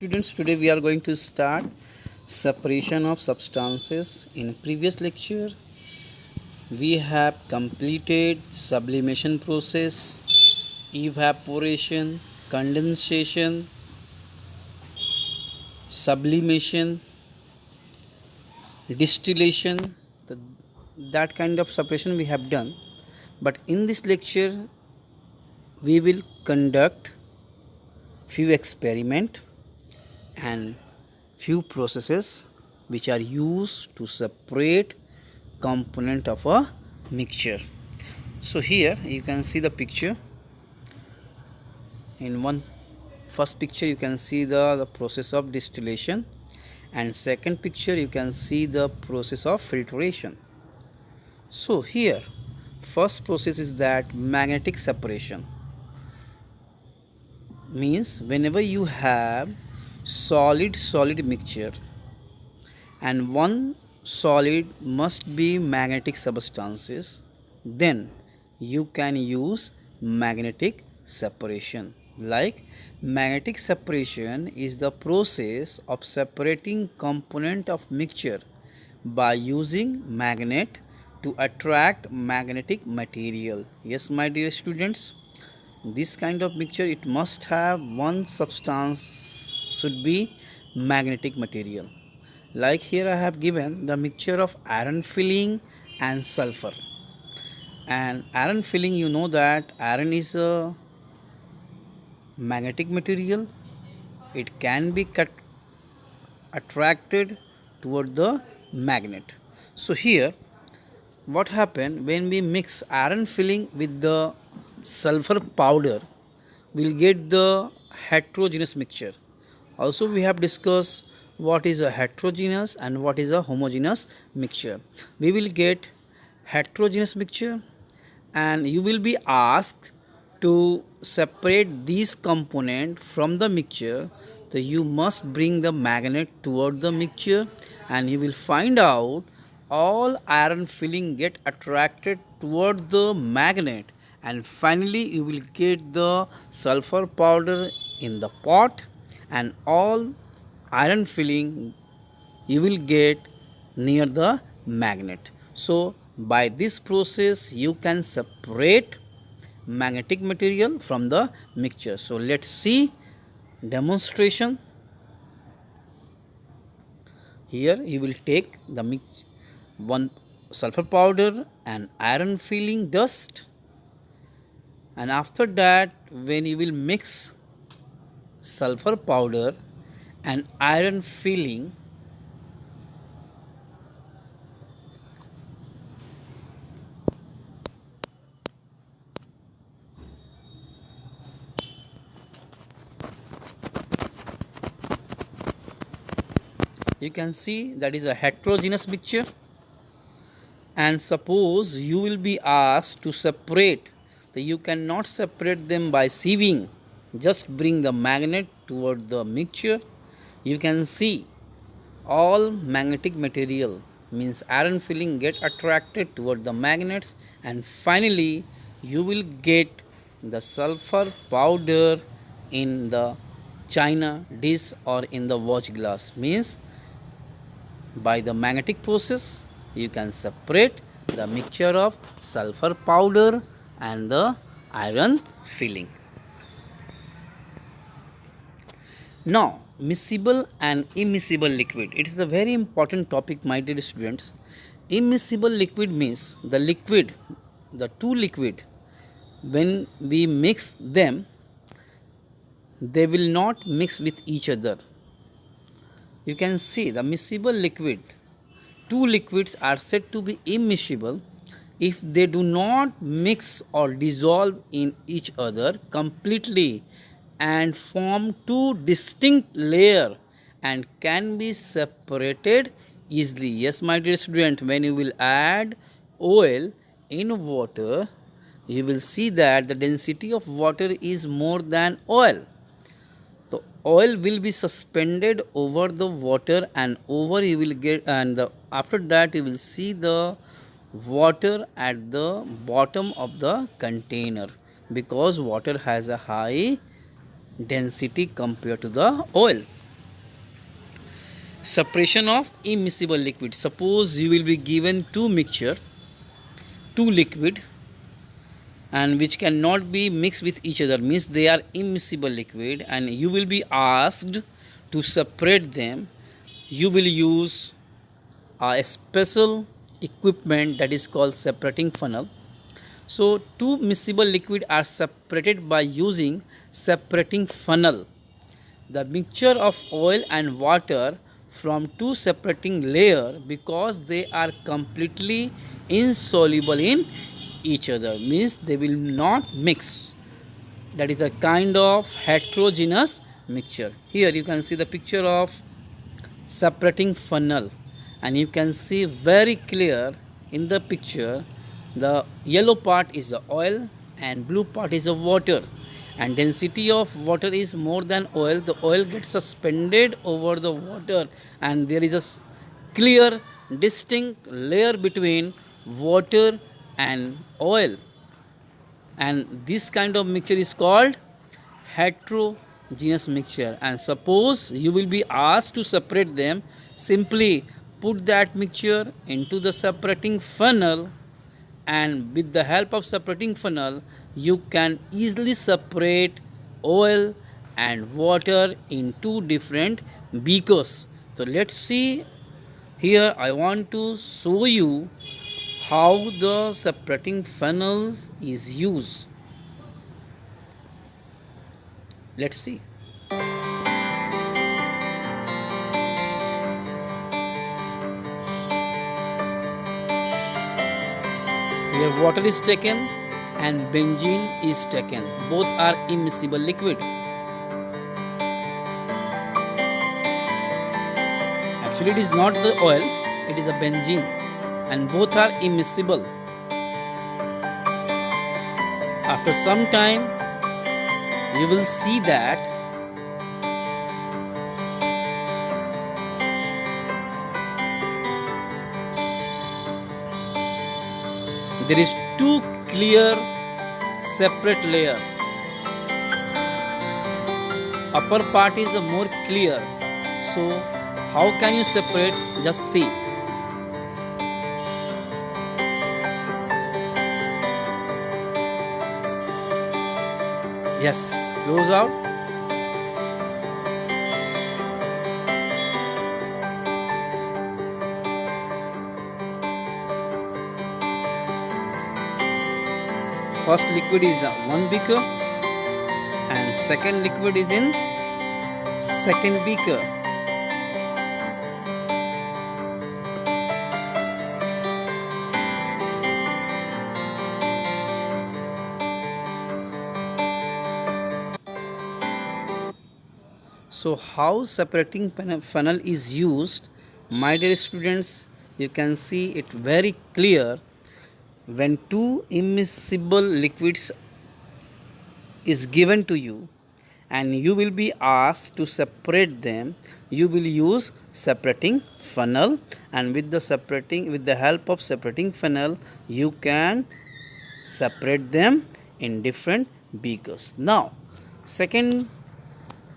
Students, today we are going to start separation of substances. In previous lecture, we have completed sublimation process, evaporation, condensation, sublimation, distillation. the- that kind of separation we have done. But in this lecture, we will conduct few experiment and few processes which are used to separate component of a mixture. So here you can see the picture. In one first picture you can see the process of distillation, and second picture you can see the process of filtration. So here first process is that magnetic separation, means whenever you have solid mixture and one solid must be magnetic substances, then you can use magnetic separation. Like, magnetic separation is the process of separating component of mixture by using magnet to attract magnetic material. Yes, my dear students, this kind of mixture, it must have one substance should be magnetic material. Like here I have given the mixture of iron filling and sulfur. And iron filling, you know that iron is a magnetic material. It can be attracted toward the magnet. So here what happen, when we mix iron filling with the sulfur powder, we'll get the heterogeneous mixture. Also we have discussed what is a heterogeneous and what is a homogeneous mixture. We will get heterogeneous mixture, and you will be asked to separate these component from the mixture. So you must bring the magnet toward the mixture, and you will find out all iron filling get attracted toward the magnet, and finally you will get the sulfur powder in the pot, and all iron filling you will get near the magnet. So by this process you can separate magnetic material from the mixture. So let's see demonstration. Here you will take the one sulfur powder and iron filling dust, and after that when you will mix sulfur powder and iron filling, you can see that is a heterogeneous mixture. And suppose you will be asked to separate, so you cannot separate them by sieving, just bring the magnet toward the mixture. You can see all magnetic material, means iron filling get attracted toward the magnets, and finally you will get the sulfur powder in the china dish or in the watch glass. Means by the magnetic process you can separate the mixture of sulfur powder and the iron filling. Now, miscible and immiscible liquid. It is a very important topic, my dear students. Immiscible liquid means the liquid, the two liquid, when we mix them, they will not mix with each other. You can see the miscible liquid, two liquids are said to be immiscible if they do not mix or dissolve in each other completely and form two distinct layers and can be separated easily. Yes, my dear student, when you will add oil in water, you will see that the density of water is more than oil. The oil will be suspended over the water, and over you will get, and after that you will see the water at the bottom of the container, because water has a high density compared to the oil. Separation of immiscible liquid. Suppose you will be given two liquid, and which cannot be mixed with each other, means they are immiscible liquid, and you will be asked to separate them. You will use a special equipment that is called separating funnel. So two miscible liquid are separated by using separating funnel. The mixture of oil and water from two separating layer, because they are completely insoluble in each other, means they will not mix. That is a kind of heterogeneous mixture. Here you can see the picture of separating funnel, and you can see very clear in the picture the yellow part is the oil and blue part is the water, and density of water is more than oil. The oil gets suspended over the water, and there is a clear distinct layer between water and oil, and this kind of mixture is called heterogeneous mixture. And suppose you will be asked to separate them, simply put that mixture into the separating funnel, and with the help of separating funnel you can easily separate oil and water in two different beakers. So let's see. Here I want to show you how the separating funnel is used. Let's see. Here water is taken and benzene is taken. Both are immiscible liquid. Actually it is not the oil, it is a benzene, and both are immiscible. After some time you will see that there is two clear separate layer. Upper part is more clear. So how can you separate? Just see. Yes, close out. First liquid is the one beaker, and second liquid is in second beaker. So how separating funnel is used, my dear students, you can see it very clear. When two immiscible liquids is given to you and you will be asked to separate them, you will use separating funnel, and with the help of separating funnel you can separate them in different beakers. Now second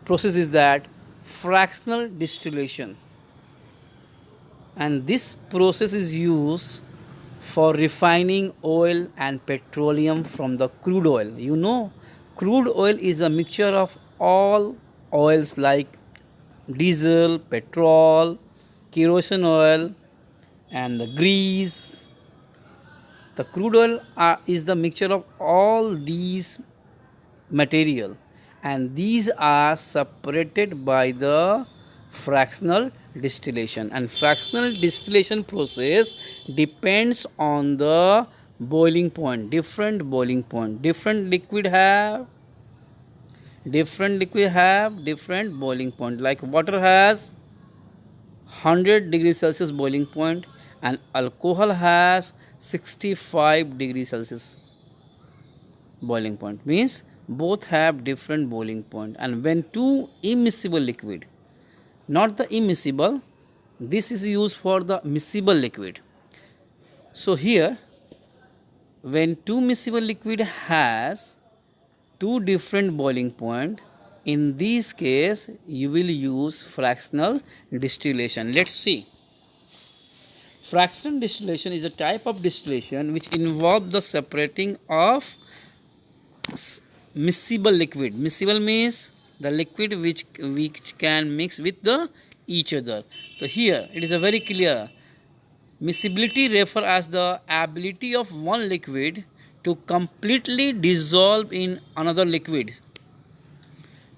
process is that fractional distillation, and this process is used for refining oil and petroleum from the crude oil. You know, crude oil is a mixture of all oils like diesel, petrol, kerosene oil, and the grease. The crude oil is the mixture of all these material, and these are separated by the fractional distillation. And fractional distillation process depends on the boiling point. Different boiling point, different liquid have different boiling point. Like water has 100 degrees Celsius boiling point, and alcohol has 65 degrees Celsius boiling point, means both have different boiling point. And when two immiscible liquid, not the immiscible, this is used for the miscible liquid. So here when two miscible liquid has two different boiling point, In this case, you will use fractional distillation. Let's see. Fractional distillation is a type of distillation which involves the separating of miscible liquid. Miscible means the liquid which can mix with the each other. So here it is a very clear. Miscibility refers as the ability of one liquid to completely dissolve in another liquid.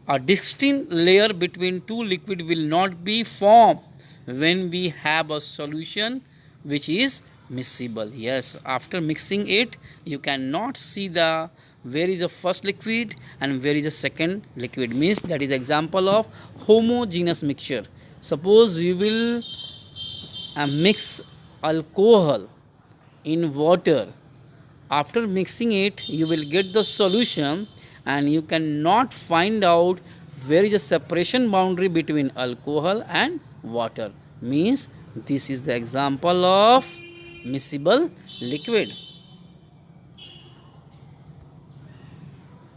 A distinct layer between two liquids will not be formed when we have a solution which is miscible. Yes, after mixing it, you cannot see the where is the first liquid and where is the second liquid. Means that is example of homogeneous mixture. Suppose you will mix alcohol in water. After mixing it, you will get the solution and you cannot find out where is the separation boundary between alcohol and water. Means this is the example of miscible liquid.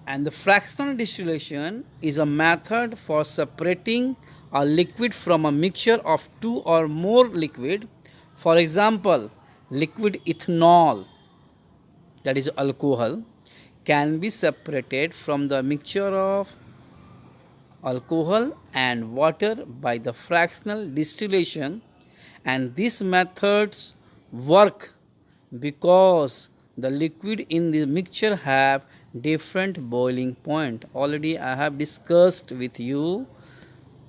And the fractional distillation is a method for separating a liquid from a mixture of two or more liquid. For example, liquid ethanol, that is alcohol, can be separated from the mixture of alcohol and water by the fractional distillation, and these methods work because the liquid in the mixture have different boiling point. Already I have discussed with you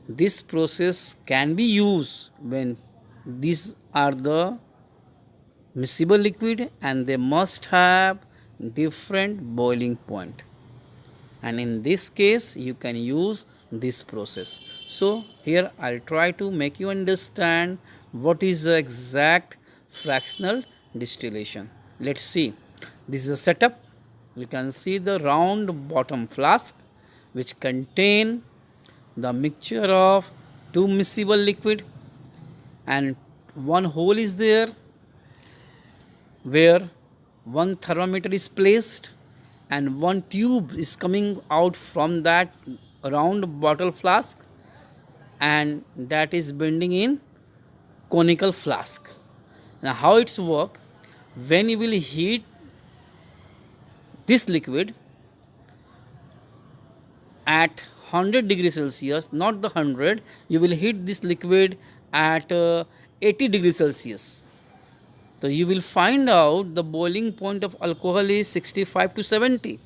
this process can be used when these are the miscible liquid and they must have different boiling point, and in this case you can use this process. So here I'll try to make you understand what is the exact fractional distillation. Let's see. This is a setup. You can see the round bottom flask which contain the mixture of two miscible liquid, and one hole is there where one thermometer is placed and one tube is coming out from that round bottle flask, and that is bending in conical flask. Now how it's work? When you will heat this liquid at 100 degrees Celsius, not the 100, you will heat this liquid at 80 degrees Celsius. So you will find out the boiling point of alcohol is 65 to 70.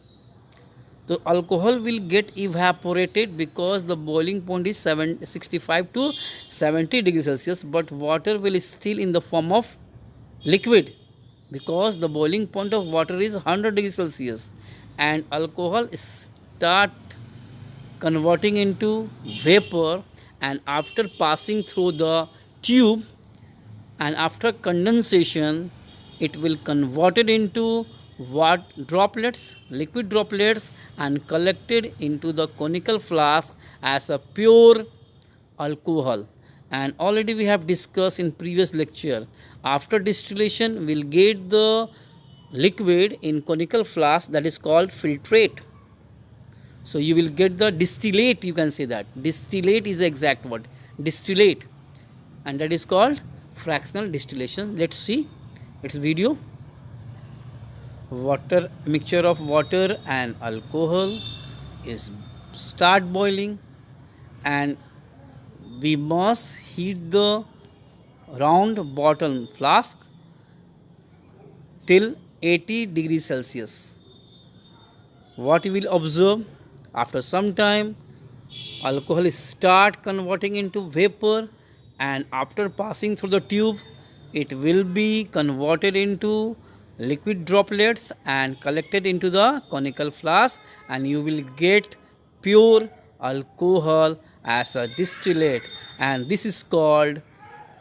So alcohol will get evaporated because the boiling point is 65 to 70 degrees Celsius, but water will still in the form of liquid because the boiling point of water is 100 degrees Celsius, and alcohol start converting into vapor, and after passing through the tube and after condensation it will convert it into what droplets, liquid droplets, and collected into the conical flask as a pure alcohol. And already we have discussed in previous lecture, after distillation we'll get the liquid in conical flask, that is called filtrate. So you will get the distillate, you can say that distillate is the exact word, distillate, and that is called fractional distillation. Let's see its video. Water, mixture of water and alcohol is start boiling, and we must heat the round bottom flask till 80 degrees Celsius. What you will observe, after some time alcohol start converting into vapor, and after passing through the tube it will be converted into liquid droplets and collected into the conical flask, and you will get pure alcohol as a distillate, and this is called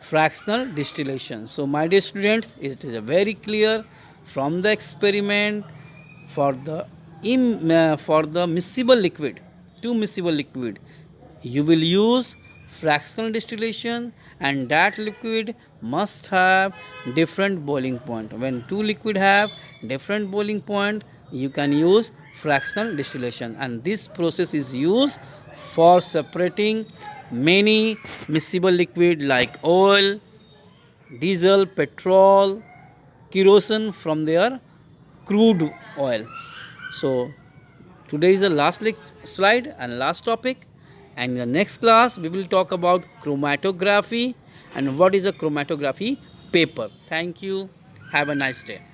fractional distillation. So my dear students, it is very clear from the experiment for the miscible liquid, two miscible liquid, you will use fractional distillation, and that liquid must have different boiling point. When two liquid have different boiling point, you can use fractional distillation, and this process is used for separating many miscible liquid like oil, diesel, petrol, kerosene from their crude oil. So today is the last slide and last topic, and in the next class we will talk about chromatography and what is a chromatography paper. Thank you. Have a nice day.